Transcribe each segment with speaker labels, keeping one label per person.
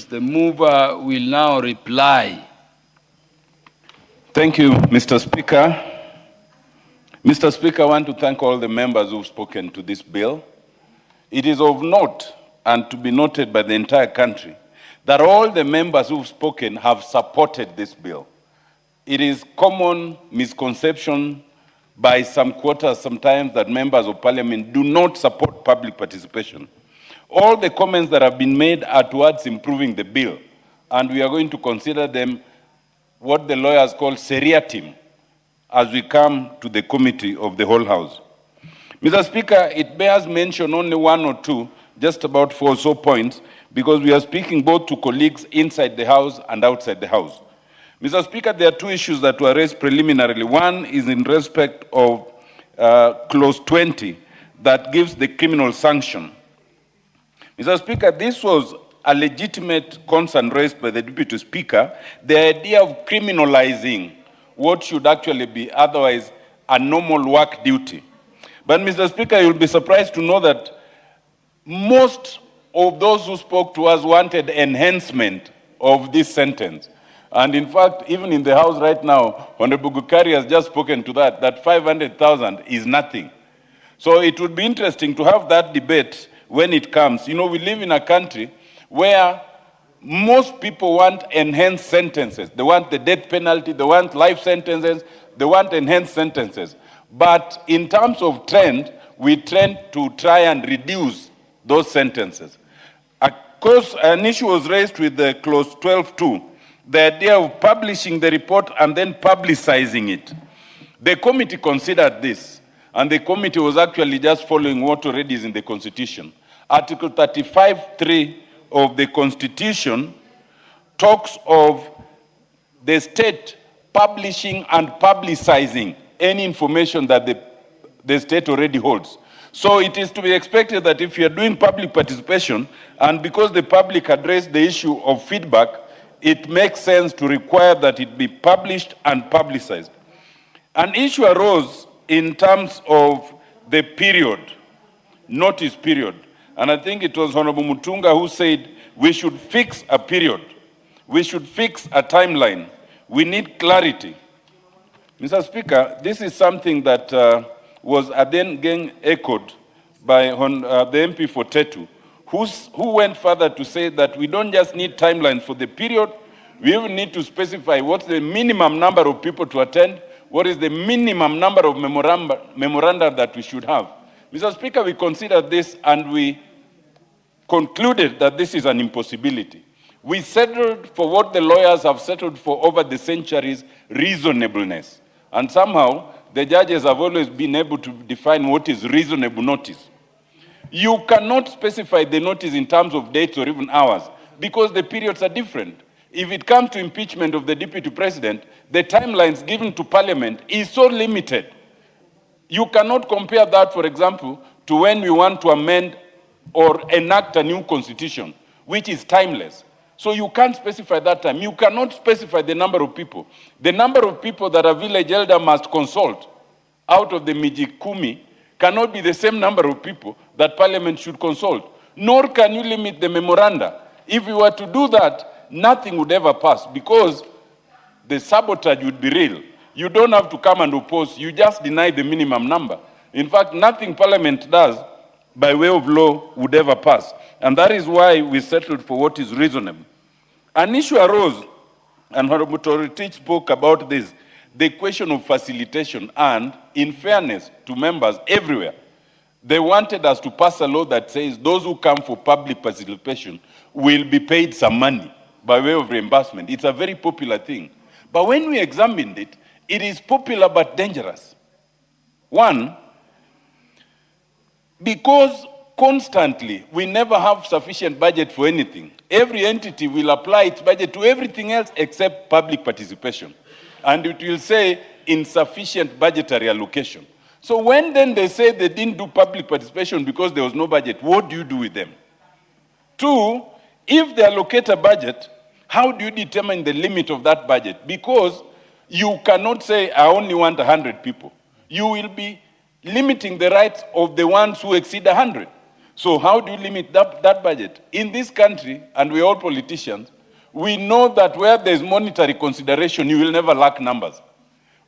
Speaker 1: The mover will now reply.
Speaker 2: Thank you, Mr. Speaker. Mr. Speaker, I want to thank all the members who've spoken to this bill. It is of note and to be noted by the entire country that all the members who've spoken have supported this bill. It is common misconception by some quarters sometimes that members of parliament do not support public participation. All the comments that have been made are towards improving the bill, and we are going to consider them what the lawyers call seriatim as we come to the committee of the whole House. Mr. Speaker, it bears mention only one or two, just about 4 or so points, because we are speaking both to colleagues inside the House and outside the House. Mr. Speaker, there are 2 issues that were raised preliminarily. One is in respect of clause 20 that gives the criminal sanction. Mr. Speaker, this was a legitimate concern raised by the Deputy Speaker, the idea of criminalizing what should actually be otherwise a normal work duty. But Mr. Speaker, you'll be surprised to know that most of those who spoke to us wanted enhancement of this sentence. And in fact, even in the House right now, Honorable Gukari has just spoken to that 500,000 is nothing. So it would be interesting to have that debate when it comes. You know, we live in a country where most people want enhanced sentences. They want the death penalty, they want life sentences, they want enhanced sentences. But in terms of trend, we trend to try and reduce those sentences. Of course, an issue was raised with the clause 12.2, the idea of publishing the report and then publicizing it. The committee considered this, and the committee was actually just following what already is in the Constitution. Article 35.3 of the Constitution talks of the state publishing and publicizing any information that the state already holds. So it is to be expected that if you are doing public participation, and because the public addressed the issue of feedback, it makes sense to require that it be published and publicized. An issue arose in terms of the period, notice period. And I think it was Honorable Mutunga who said we should fix a period. We should fix a timeline. We need clarity. Mr. Speaker, this is something that was then again echoed by the MP for Tetu, who went further to say that we don't just need timeline for the period, we even need to specify what's the minimum number of people to attend, what is the minimum number of memoranda that we should have. Mr. Speaker, we considered this and we concluded that this is an impossibility. We settled for what the lawyers have settled for over the centuries, reasonableness. And somehow, the judges have always been able to define what is reasonable notice. You cannot specify the notice in terms of dates or even hours because the periods are different. If it comes to impeachment of the deputy president, the timelines given to parliament is so limited. You cannot compare that, for example, to when we want to amend or enact a new constitution, which is timeless. So you can't specify that time. You cannot specify the number of people. The number of people that a village elder must consult out of the Mijikumi cannot be the same number of people that parliament should consult. Nor can you limit the memoranda. If you were to do that, nothing would ever pass because the sabotage would be real. You don't have to come and oppose, you just deny the minimum number. In fact, nothing parliament does by way of law would ever pass. And that is why we settled for what is reasonable. An issue arose, and Honorable Toritich spoke about this, the question of facilitation, and in fairness to members everywhere, they wanted us to pass a law that says those who come for public participation will be paid some money by way of reimbursement. It's a very popular thing. But when we examined it, it is popular but dangerous. One, because constantly we never have sufficient budget for anything. Every entity will apply its budget to everything else except public participation. And it will say insufficient budgetary allocation. So when then they say they didn't do public participation because there was no budget, what do you do with them? Two, if they allocate a budget, how do you determine the limit of that budget? Because you cannot say, I only want 100 people. You will be limiting the rights of the ones who exceed 100. So how do you limit that budget? In this country, and we're all politicians, we know that where there's monetary consideration, you will never lack numbers.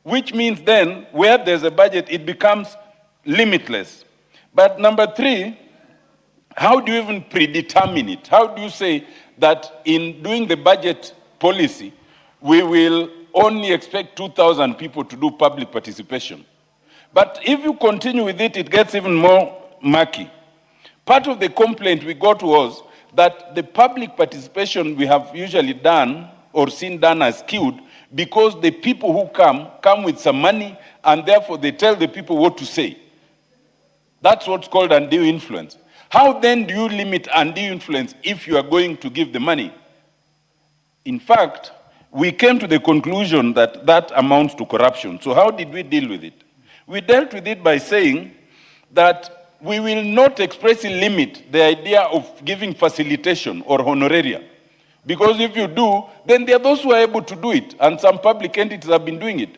Speaker 2: Which means then, where there's a budget, it becomes limitless. But number three, how do you even predetermine it? How do you say that in doing the budget policy, we will only expect 2,000 people to do public participation? But if you continue with it, it gets even more murky. Part of the complaint we got was that the public participation we have usually done or seen done as skewed because the people who come with some money, and therefore they tell the people what to say. That's what's called undue influence. How then do you limit undue influence if you are going to give the money? In fact, we came to the conclusion that that amounts to corruption. So how did we deal with it? We dealt with it by saying that we will not expressly limit the idea of giving facilitation or honoraria. Because if you do, then there are those who are able to do it, and some public entities have been doing it.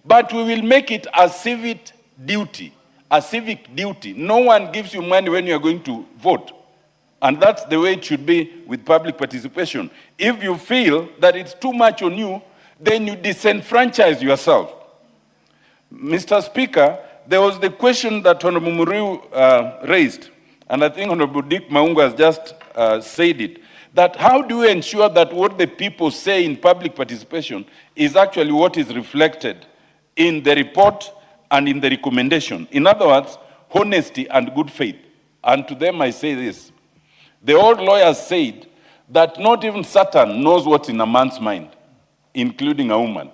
Speaker 2: But we will make it a civic duty, a civic duty. No one gives you money when you are going to vote. And that's the way it should be with public participation. If you feel that it's too much on you, then you disenfranchise yourself. Mr. Speaker, there was the question that Honorable Muriu raised, and I think Honorable Dick Maunga has just said it, that how do you ensure that what the people say in public participation is actually what is reflected in the report and in the recommendation? In other words, honesty and good faith. And to them I say this. The old lawyers said that not even Satan knows what's in a man's mind, including a woman.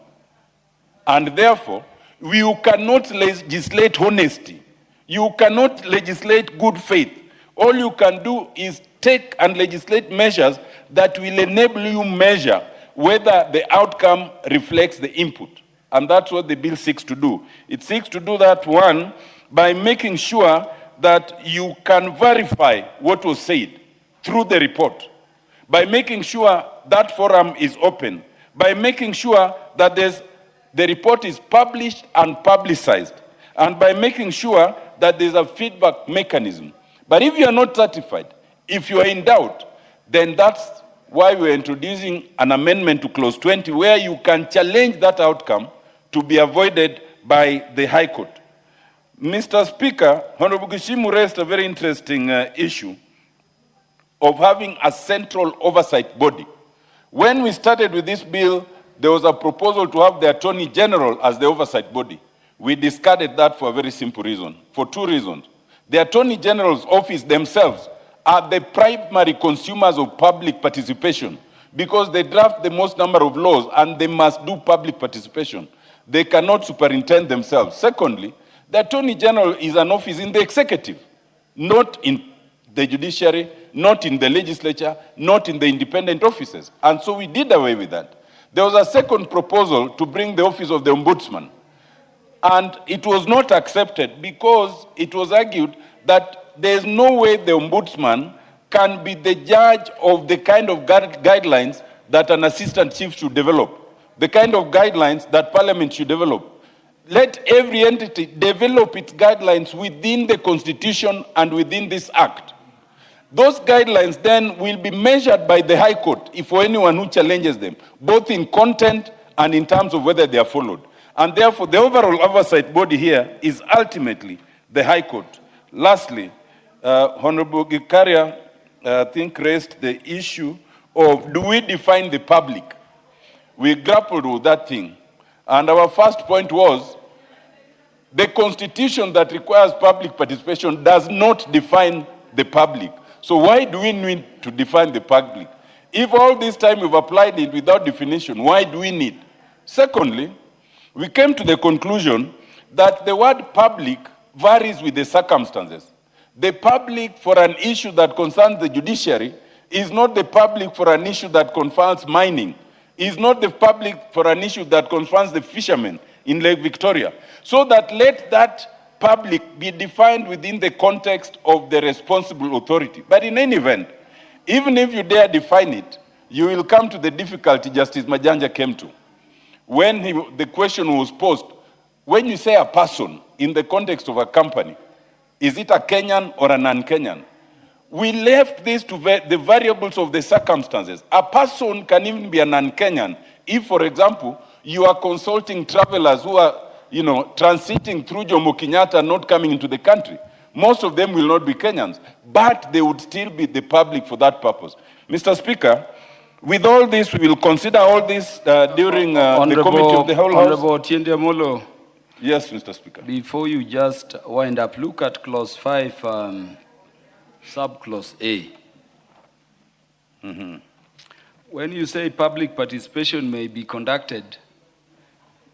Speaker 2: And therefore, you cannot legislate honesty. You cannot legislate good faith. All you can do is take and legislate measures that will enable you measure whether the outcome reflects the input. And that's what the bill seeks to do. It seeks to do that, one, by making sure that you can verify what was said through the report, by making sure that forum is open, by making sure that the report is published and publicized, and by making sure that there's a feedback mechanism. But if you are not certified, if you are in doubt, then that's why we're introducing an amendment to Clause 20, where you can challenge that outcome to be avoided by the High Court. Mr. Speaker, Honorable Gishimu raised a very interesting issue of having a central oversight body. When we started with this bill, there was a proposal to have the Attorney General as the oversight body. We discarded that for a very simple reason, for two reasons. The Attorney General's office themselves are the primary consumers of public participation because they draft the most number of laws and they must do public participation. They cannot superintend themselves. Secondly, the Attorney General is an office in the executive, not in the judiciary, not in the legislature, not in the independent offices. And so we did away with that. There was a second proposal to bring the office of the Ombudsman. And it was not accepted because it was argued that there is no way the Ombudsman can be the judge of the kind of guidelines that an assistant chief should develop, the kind of guidelines that Parliament should develop. Let every entity develop its guidelines within the Constitution and within this Act. Those guidelines then will be measured by the High Court if for anyone who challenges them, both in content and in terms of whether they are followed. And therefore, the overall oversight body here is ultimately the High Court. Lastly, Honorable Gikaria, I think, raised the issue of, do we define the public? We grappled with that thing. And our first point was, the Constitution that requires public participation does not define the public. So why do we need to define the public? If all this time we've applied it without definition, why do we need? Secondly, we came to the conclusion that the word public varies with the circumstances. The public for an issue that concerns the judiciary is not the public for an issue that concerns mining, is not the public for an issue that concerns the fishermen in Lake Victoria. So that let that public be defined within the context of the responsible authority. But in any event, even if you dare define it, you will come to the difficulty Justice Majanja came to. When the question was posed, when you say a person in the context of a company, is it a Kenyan or a non-Kenyan? We left this to the variables of the circumstances. A person can even be a non-Kenyan if, for example, you are consulting travelers who are, transiting through Jomo Kenyatta, not coming into the country. Most of them will not be Kenyans, but they would still be the public for that purpose. Mr. Speaker, with all this, we will consider all this during the committee of the whole House.
Speaker 1: Honorable Otiende Amollo.
Speaker 2: Yes, Mr. Speaker.
Speaker 1: Before you just wind up, look at clause 5, subclause A. When you say public participation may be conducted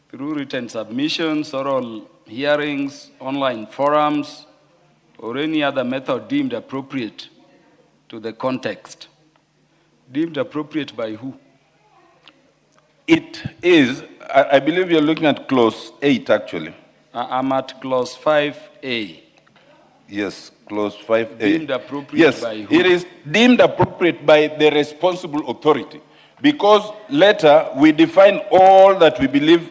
Speaker 1: through written submissions, oral hearings, online forums, or any other method deemed appropriate to the context. Deemed appropriate by who?
Speaker 2: It is, I believe you're looking at clause 8, actually.
Speaker 1: I'm at clause 5A.
Speaker 2: Yes, clause 5A.
Speaker 1: Deemed appropriate by who?
Speaker 2: It is deemed appropriate by the responsible authority, because later we define all that we believe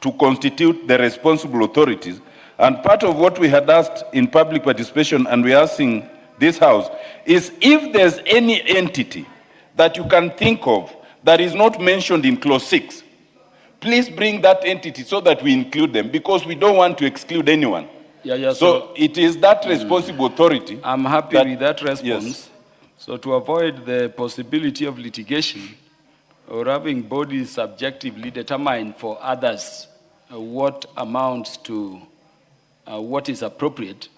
Speaker 2: to constitute the responsible authorities. And part of what we had asked in public participation, and we're asking this House, is if there's any entity that you can think of that is not mentioned in clause 6, please bring that entity so that we include them, because we don't want to exclude anyone. So it is that responsible authority.
Speaker 1: I'm happy with that response.
Speaker 2: Yes.
Speaker 1: So to avoid the possibility of litigation or having bodies subjectively determine for others what amounts to what is appropriate,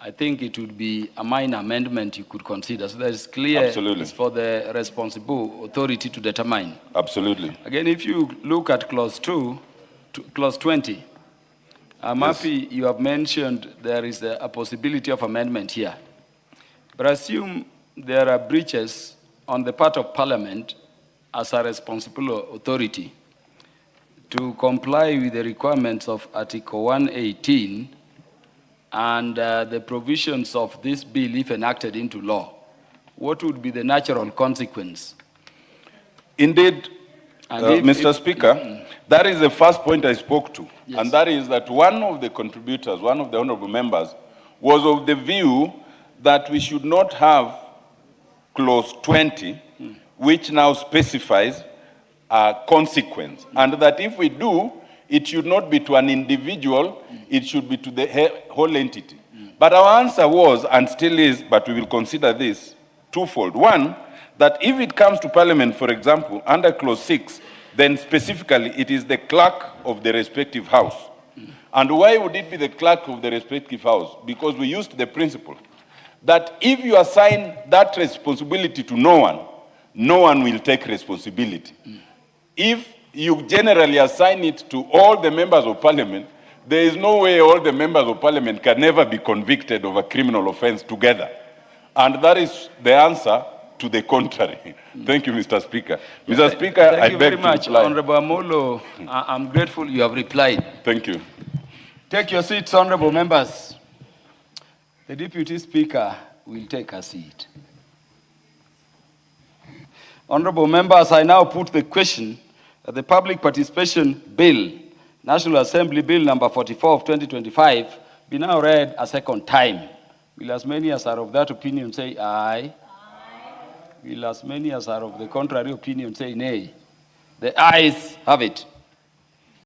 Speaker 1: I think it would be a minor amendment you could consider. So that is clear.
Speaker 2: Absolutely.
Speaker 1: It's for the responsible authority to determine.
Speaker 2: Absolutely.
Speaker 1: Again, if you look at clause 2, clause 20, I'm happy you have mentioned there is a possibility of amendment here. But assume there are breaches on the part of Parliament as a responsible authority to comply with the requirements of Article 118 and the provisions of this bill if enacted into law. What would be the natural consequence?
Speaker 2: Indeed, Mr. Speaker, that is the first point I spoke to. Yes. And that is that one of the contributors, one of the honorable members, was of the view that we should not have clause 20, which now specifies a consequence. And that if we do, it should not be to an individual, it should be to the whole entity. But our answer was, and still is, but we will consider this, twofold. One, that if it comes to Parliament, for example, under clause 6, then specifically it is the clerk of the respective house. And why would it be the clerk of the respective house? Because we used the principle that if you assign that responsibility to no one will take responsibility. If you generally assign it to all the members of Parliament, there is no way all the members of Parliament can never be convicted of a criminal offense together. And that is the answer to the contrary. Thank you, Mr. Speaker. Mr. Speaker, I beg to reply.
Speaker 1: Thank you very much, Honorable Amollo. I'm grateful you have replied.
Speaker 2: Thank you.
Speaker 1: Take your seats, honorable members. The Deputy Speaker will take a seat. Honorable members, I now put the question that the Public Participation Bill, National Assembly Bill number 44 of 2025, be now read a second time. Will as many as are of that opinion say aye? Will as many as are of the contrary opinion say nay? The ayes have it.